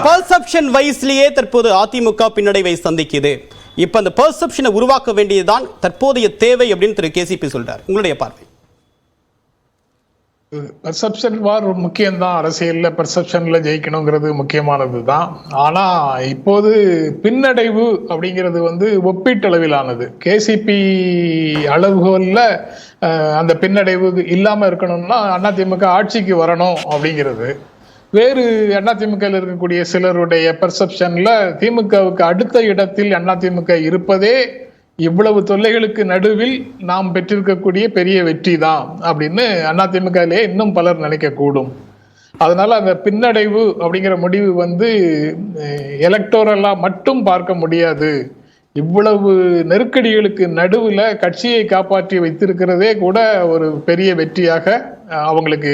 Perception வைஸ்லயே தற்போது அதிமுக பின்னடைவை சந்திக்குது. இப்ப அந்த பெர்செப்ஷனை உருவாக்க வேண்டியதுதான் தற்போதைய தேவை அப்படின்னு திரு கேசிபி சொல்றார். உங்களுடைய பார்வை? பெர்செப்ஷன் வார் முக்கியம்தான். அரசியல்ல பெர்செப்ஷன்ல ஜெயிக்கணுங்கிறது முக்கியமானது தான். ஆனா இப்போது பின்னடைவு அப்படிங்கிறது ஒப்பீட்டளவிலானது. கேசிபி அளவுகோல்ல அந்த பின்னடைவு இல்லாம இருக்கணும்னா அதிமுக ஆட்சிக்கு வரணும் அப்படிங்கிறது வேறு. அதிமுக இருக்கக்கூடிய சிலருடைய பெர்செப்ஷன்ல திமுகவுக்கு அடுத்த இடத்தில் அதிமுக இருப்பதே இவ்வளவு தொல்லைகளுக்கு நடுவில் நாம் பெற்றிருக்கக்கூடிய பெரிய வெற்றி தான் அப்படின்னு அதிமுகலே இன்னும் பலர் நினைக்க கூடும். அதனால அந்த பின்னடைவு அப்படிங்கிற முடிவு எலக்டோரலா மட்டும் பார்க்க முடியாது. இவ்வளவு நெருக்கடிகளுக்கு நடுவுல கட்சியை காப்பாற்றி வைத்திருக்கிறதே கூட ஒரு பெரிய வெற்றியாக அவங்களுக்கு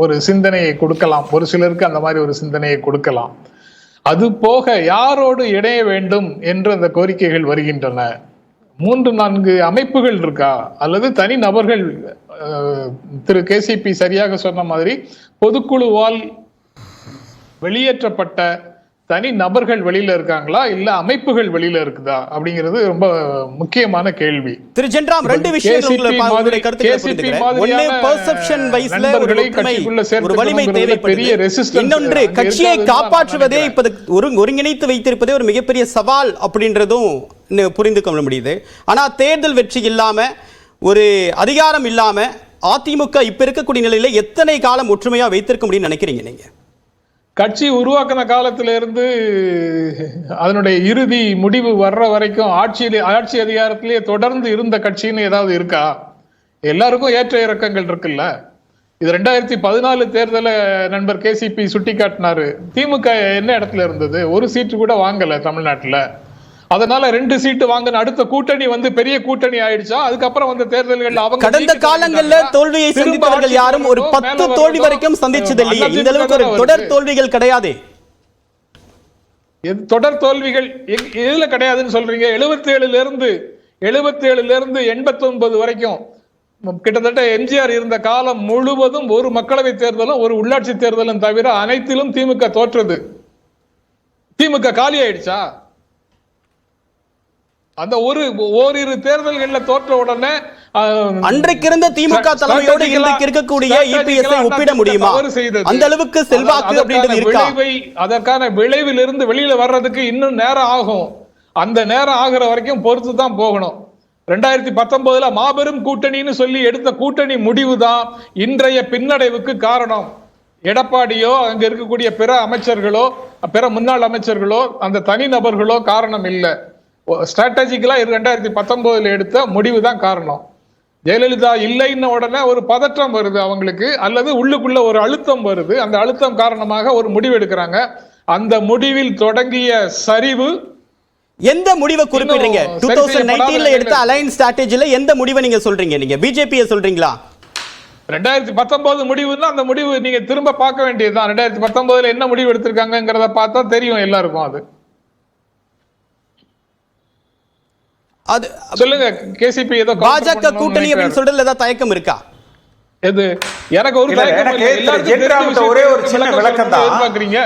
ஒரு சிந்தனையை கொடுக்கலாம். ஒரு சிலருக்கு அந்த மாதிரி ஒரு சிந்தனையை கொடுக்கலாம். அது போக யாரோடு இணைய வேண்டும் என்று அந்த கோரிக்கைகள் வருகின்றன. 3-4 அமைப்புகள் இருக்கா அல்லது தனி நபர்கள்? திரு கேசிபி சரியாக சொன்ன மாதிரி பொதுக்குழுவால் வெளியேற்றப்பட்ட தனி நபர்கள் வெளியில இருக்காங்களா இல்ல அமைப்புகள் வெளியில இருக்குதா அப்படிங்கிறது ரொம்ப முக்கியமான கேள்வி. திரு ஜென்ராம், ரெண்டு விஷயம் உங்களுடைய கருத்துக்களை புரிந்துக்கிறேன். ஒண்ணு பெர்செப்ஷன் வைஸ்ல ஒரு வலிமை தேவைப்படுது. இன்னொன்று கட்சியை காப்பாற்றுவதே இப்ப ஒருங்கிணைத்து வைத்திருப்பதே ஒரு மிகப்பெரிய சவால் அப்படின்றதும் புரிந்து கொள்ள முடியுது. ஆனா தேர்தல் வெற்றி இல்லாம ஒரு அதிகாரம் இல்லாம அதிமுக இப்ப இருக்கக்கூடிய நிலையில எத்தனை காலம் ஒற்றுமையா வைத்திருக்க முடியும்னு நினைக்கிறீங்க நீங்க? கட்சி உருவாக்கின காலத்திலிருந்து அதனுடைய இறுதி முடிவு வர்ற வரைக்கும் ஆட்சி அதிகாரத்திலேயே தொடர்ந்து இருந்த கட்சின்னு ஏதாவது இருக்கா? எல்லாருக்கும் ஏற்ற இறக்கங்கள் இருக்குல்ல. இது 2014 தேர்தல நண்பர் கேசிபி சுட்டி காட்டினாரு. திமுக என்ன இடத்துல இருந்தது? ஒரு சீட்டு கூட வாங்கல தமிழ்நாட்டுல. அதனால 2 சீட்டு வாங்கின அடுத்த கூட்டணி பெரிய கூட்டணி ஆயிடுச்சா? அதுக்கப்புறம் தேர்தல்கள் அவங்க கடந்த காலங்கள்ல தோல்வியை சந்தித்தவர்கள் யாரும் ஒரு 10 தோல்வி வரைக்கும் சந்திச்சது இல்லையே. இந்த அளவுக்கு ஒரு தொடர் தோல்விகள் கிடையாது. தொடர் தோல்விகள் எதுல கிடையாதுன்னு சொல்றீங்க? 77ல இருந்து 89 வரைக்கும் கிட்டத்தட்ட எம்ஜிஆர் இருந்த காலம் முழுவதும் ஒரு மக்களவை தேர்தலும் ஒரு உள்ளாட்சி தேர்தலும் தவிர அனைத்திலும் திமுக தோற்றது. திமுக காலி ஆயிடுச்சா? அந்த ஓரிரு தேர்தல்கள்ல தோற்ற உடனே அன்றைக்கு இருந்த திமுக தலைமையோடு இன்றைக்கு இருக்கக்கூடிய இபிஎஸ்ஐ ஒப்பிட முடியுமா? அந்த அளவுக்கு செல்வாக்கு அப்படின்றது இருக்கா? அதற்கான விளைவில் இருந்து வெளியில வர்றதுக்கு இன்னும் நேரம் ஆகும். அந்த நேரம் ஆகிற வரைக்கும் பொறுத்து தான் போகணும். 2019 மாபெரும் கூட்டணின்னு சொல்லி எடுத்த கூட்டணி முடிவு தான் இன்றைய பின்னடைவுக்கு காரணம். எடப்பாடியோ அங்க இருக்கக்கூடிய பிற அமைச்சர்களோ பிற முன்னாள் அமைச்சர்களோ அந்த தனிநபர்களோ காரணம் இல்லை. ஸ்ட்ராட்டஜிக்கலா 2019 எடுத்த முடிவு தான் காரணம். ஜெயலலிதா இல்லைன்னு உடனே ஒரு பதற்றம் வருது அவங்களுக்கு, அல்லது உள்ளுக்குள்ள ஒரு அழுத்தம் வருது. அந்த அழுத்தம் காரணமாக ஒரு முடிவு எடுக்கிறாங்க. அந்த முடிவில் தொடங்கிய சரிவு. எந்த முடிவை குறிப்பிடுறீங்க? 2019 எடுத்த அலைன்ஸ் ஸ்ட்ராட்டஜில எந்த முடிவை நீங்க சொல்றீங்க? நீங்க பிஜேபியை சொல்றீங்களா? 2019 முடிவுன்னா அந்த முடிவு நீங்க திரும்ப பார்க்க வேண்டியதுதான். 2019 என்ன முடிவு எடுத்திருக்காங்கிறத பார்த்தா தெரியும் எல்லாருக்கும். அது சொல்லுங்க. கேசிபி ஏதோ பாஜக கூட்டணி அப்படின்னு சொல்றதுல ஏதாவது தயக்கம் இருக்கா? எது? எனக்கு ஒரு ஒரே ஒரு சின்ன விளக்கம் தான் எதிர்பார்க்கறீங்க.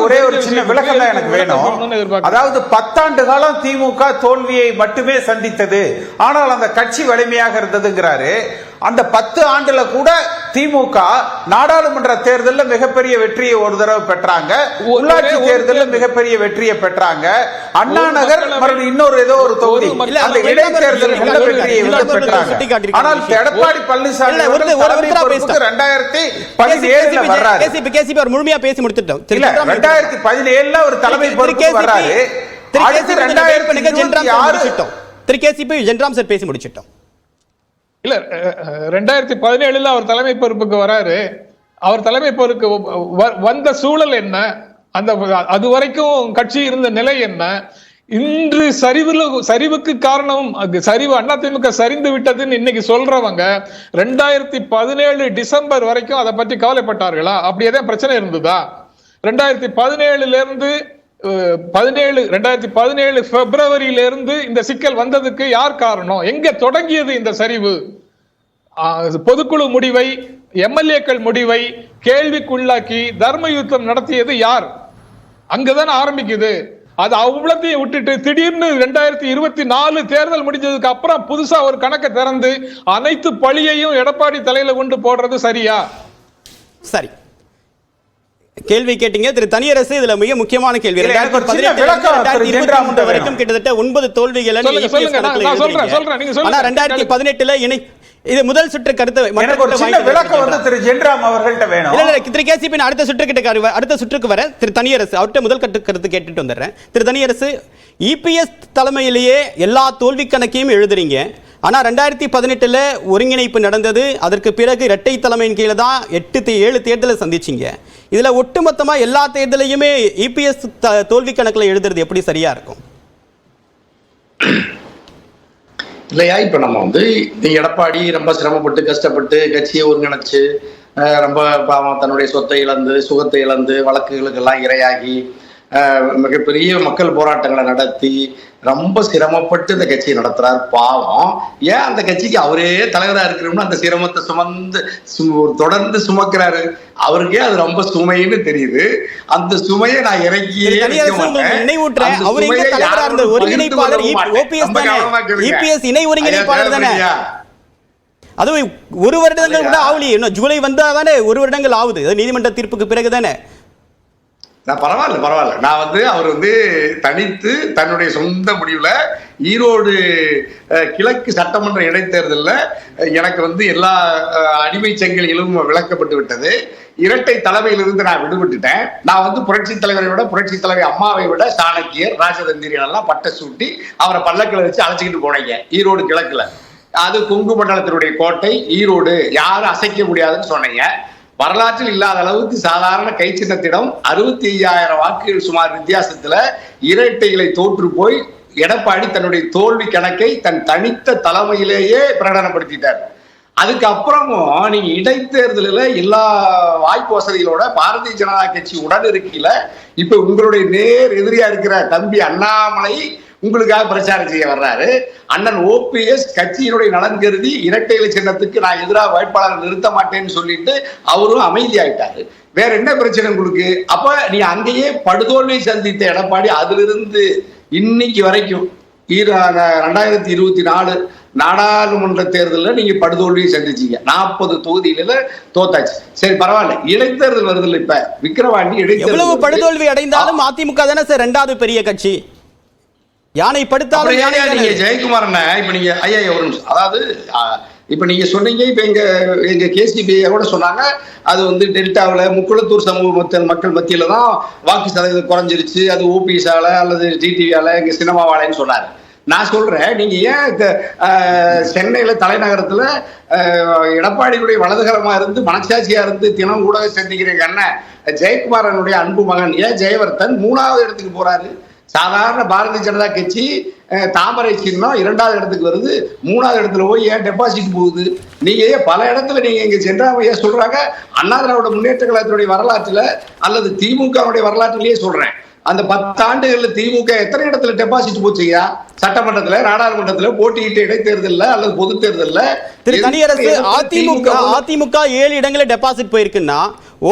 ஒரே ஒரு சின்ன விளக்கம் தான் எனக்கு வேணும். அதாவது 10 ஆண்டு காலம் திமுக தோல்வியை மட்டுமே சந்தித்தது, ஆனால் அந்த கட்சி வலிமையாக இருந்ததுங்கிறாரு. அந்த 10 ஆண்டுல கூட திமுக நாடாளுமன்ற தேர்தலில் மிகப்பெரிய வெற்றியை ஒரு தடவை பெற்றாங்க, உள்ளாட்சி தேர்தலில் மிகப்பெரிய வெற்றியை பெற்றாங்க, அண்ணா நகர் மறுபடியும் இன்னொரு ஏதோ ஒரு தொகுதி அந்த இடைத்தேர்தல் வெற்றியை பெற்றாங்க. ஆனால் எடப்பாடி பழனிசாமி 2017 வர்றாரு. முழுமையா பேசி முடித்துட்டோம். 2017 ஒரு தலைமை பொறுப்பு வர்றாரு. திரு கேசிபி ஜென்ராம் சார் பேசி முடிச்சிட்டோம். இல்ல 2017 அவர் தலைமை பொறுப்புக்கு வராரு. அவர் தலைமை பொறுப்புக்கு வந்த சூழல் என்ன? அது வரைக்கும் கட்சி இருந்த நிலை என்ன? இன்று சரிவுக்கு காரணம் சரிவு அதிமுக சரிந்து விட்டதுன்னு இன்னைக்கு சொல்றவங்க 2017 டிசம்பர் வரைக்கும் அதை பற்றி கவலைப்பட்டார்களா? அப்படியேதான் பிரச்சனை இருந்ததா? 2017 இருந்து 2017 பிப்ரவரியில இருந்து இந்த சிக்கல் வந்ததுக்கு யார் காரணம்? எங்க தொடங்கியது இந்த சரிவு? பொதுக்குழு முடிவை, எம்எல்ஏக்கள் முடிவை கேள்விக்குள்ளாக்கி தர்ம யுத்தம் நடத்தியது யார்? அங்கதான் ஆரம்பிக்குது. அது அவ்வளத்தையும் விட்டுட்டு திடீர்னு 2024 தேர்தல் முடிஞ்சதுக்கு அப்புறம் புதுசா ஒரு கணக்கை திறந்து அனைத்து பழியையும் எடப்பாடி தலையில கொண்டு போடுறது சரியா? சரி, கேள்வி கேட்டீங்க திரு தனியரசு. இதுல மிக முக்கியமான கேள்வி. 2018 வரைக்கும் கிட்டத்தட்ட 9 தோல்விகளை 2018 இணை இது முதல் சுற்று கருத்து விளக்கம் வந்து திரு ஜென்ராம் அவர்கள்ட்ட வேணும். இல்ல திரு கேசிபி அடுத்த சுற்றுக்கு வர திரு தனியரசு அவர்கிட்ட முதல் கருத்து கேட்டுட்டு வந்துடுறேன். திரு தனியரசு, இபிஎஸ் தலைமையிலேயே எல்லா தோல்வி கணக்கையும் எழுதுறீங்க. ஆனா 2018 ஒருங்கிணைப்பு நடந்தது. அதற்கு பிறகு இரட்டை தலைமையின் கீழே தான் 7 தேர்தலை சந்திச்சீங்க. இதுல ஒட்டுமொத்தமா எல்லா தேர்தலையுமே இபிஎஸ் தோல்வி கணக்குல எழுதுறது எப்படி சரியா இருக்கும்? இல்லையா, இப்ப நம்ம வந்து எடப்பாடி ரொம்ப சிரமப்பட்டு கஷ்டப்பட்டு கட்சியை ஒருங்கிணைச்சு ரொம்ப தன்னுடைய சொத்தை இழந்து சுகத்தை இழந்து வழக்குகளுக்கு எல்லாம் இரையாகி மிகப்பெரிய மக்கள் போராட்டங்களை நடத்தி ரொம்ப சிரமப்பட்டு இந்த கட்சியை நடத்துறாரு. பாவம், ஏன் அந்த கட்சிக்கு அவரே தலைவரா இருக்கிறோம்னு அந்த சிரமத்தை தொடர்ந்து சுமக்கிறாரு. அவருக்கே அது ரொம்ப சுமைன்னு தெரியுது. அந்த சுமையை நான் இறக்கியே அதுவும் 1 வருடங்கள் கூட ஆகலையே. ஜூலை வந்தா தானே 1 வருடங்கள் ஆகுது. நீதிமன்ற தீர்ப்புக்கு பிறகு தானே. நான் பரவாயில்ல. நான் வந்து அவர் வந்து தனித்து தன்னுடைய சொந்த முடிவுல ஈரோடு கிழக்கு சட்டமன்ற இடைத்தேர்தலில் எனக்கு வந்து எல்லா அடிமை சங்கிலிகளும் விளக்கப்பட்டு விட்டது. இரட்டை தலைமையிலிருந்து நான் விடுபட்டுட்டேன். நான் வந்து புரட்சி தலைவரை விட புரட்சி தலைவர் அம்மாவை விட சாணக்கியர் ராஜதந்திரிகள் எல்லாம் பட்டை சூட்டி அவரை பல்லக்கில் வச்சு அழைச்சிக்கிட்டு போனீங்க ஈரோடு கிழக்குல. அது கொங்கு மண்டலத்தினுடைய கோட்டை ஈரோடு, யாரும் அசைக்க முடியாதுன்னு சொன்னீங்க. வரலாற்றில் இல்லாத அளவுக்கு சாதாரண கை சின்னத்திடம் 65,000 வாக்குகள் சுமார் வித்தியாசத்துல இரட்டைகளை தோற்று போய் எடப்பாடி தன்னுடைய தோல்வி கணக்கை தன் தனித்த தலைமையிலேயே பிரகடனப்படுத்திட்டார். அதுக்கப்புறமும் நீங்க இடைத்தேர்தலில் எல்லா வாய்ப்பு வசதிகளோட பாரதிய ஜனதா கட்சி உடன் இருக்கையில இப்ப உங்களுடைய நேர் எதிரியா இருக்கிற தம்பி அண்ணாமலை உங்களுக்காக பிரச்சாரம் செய்ய வர்றாரு. அண்ணன் ஓபிஎஸ் கட்சியினுடைய நலன் கருதி இரட்டை சின்னத்துக்கு நான் எதிராக வேட்பாளர் நிறுத்த மாட்டேன்னு சொல்லிட்டு அவரும் அமைதியாயிட்டாரு. வேற என்ன பிரச்சனை உங்களுக்கு? அப்ப நீ அங்கேயே படுதோல்வி சந்தித்த எடப்பாடி அதிலிருந்து இன்னைக்கு வரைக்கும் 2024 நாடாளுமன்ற தேர்தலில் நீங்க படுதோல்வியை சந்திச்சீங்க. 40 தொகுதியில தோத்தாச்சு. சரி பரவாயில்ல, இடைத்தேர்தல் வருது. இப்ப விக்கிரவாண்டி இடைத்தேர்தல் படுதோல்வி அடைந்தாலும் அதிமுக தானே சார் 2வது பெரிய கட்சி. யானை படுத்தாலும் நீங்க ஜெயக்குமார் இப்ப நீங்க ஐயா ஒரு நிமிஷம், அதாவது இப்ப நீங்க சொன்னீங்க, இப்ப எங்க கேசிபி கூட சொன்னாங்க அது வந்து டெல்டாவில் முக்குளத்தூர் சமூக மக்கள் மத்தியில தான் வாக்கு சதவீதம் குறைஞ்சிருச்சு, அது ஓபிஎஸ்ஆல அல்லது டிடிவியால எங்க சினிமாவாலேன்னு சொன்னாரு. நான் சொல்றேன், நீங்க ஏன் சென்னையில தலைநகரத்துல எடப்பாடியுடைய வலதுகரமா இருந்து மனசாட்சியா இருந்து தினம் ஊடக சந்திக்கிறீங்க அண்ணன் ஜெயக்குமாரனுடைய அன்பு மகன் ஏன் ஜெயவர்தன் 3வது இடத்துக்கு போறாரு? சாதாரண பாரதிய ஜனதா கட்சி தாமரை சின்னம் 2வது இடத்துக்கு வருது, 3வது இடத்துல போய் ஏன் டெபாசிட் போகுது? நீங்க பல இடத்துல நீங்க இங்க சென்றாமையா சொல்றாங்க. அண்ணா திராவிட முன்னேற்ற கழகத்தினுடைய வரலாற்றுல அல்லது திமுகவுடைய வரலாற்றிலேயே சொல்றேன், அந்த 10 ஆண்டுகள்ல திமுக எத்தனை இடத்துல டெபாசிட் போச்சுயா? சட்டமன்றத்துல, நாடாளுமன்றத்துல, போட்டியிட்ட இடைத்தேர்தல்ல அல்லது பொது தேர்தல்ல. திரு தனியரசு, அதிமுக 7 இடங்களில் டெபாசிட் போயிருக்குன்னா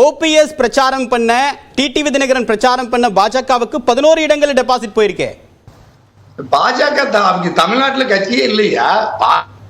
ஓபிஎஸ் பிரச்சாரம் பண்ண, டிடிவி தினகரன் பிரச்சாரம் பண்ண பாஜகவுக்கு 11 இடங்களில் டெபாசிட் போயிருக்கே. பாஜக தமிழ்நாட்டுல கட்சியே இல்லையா?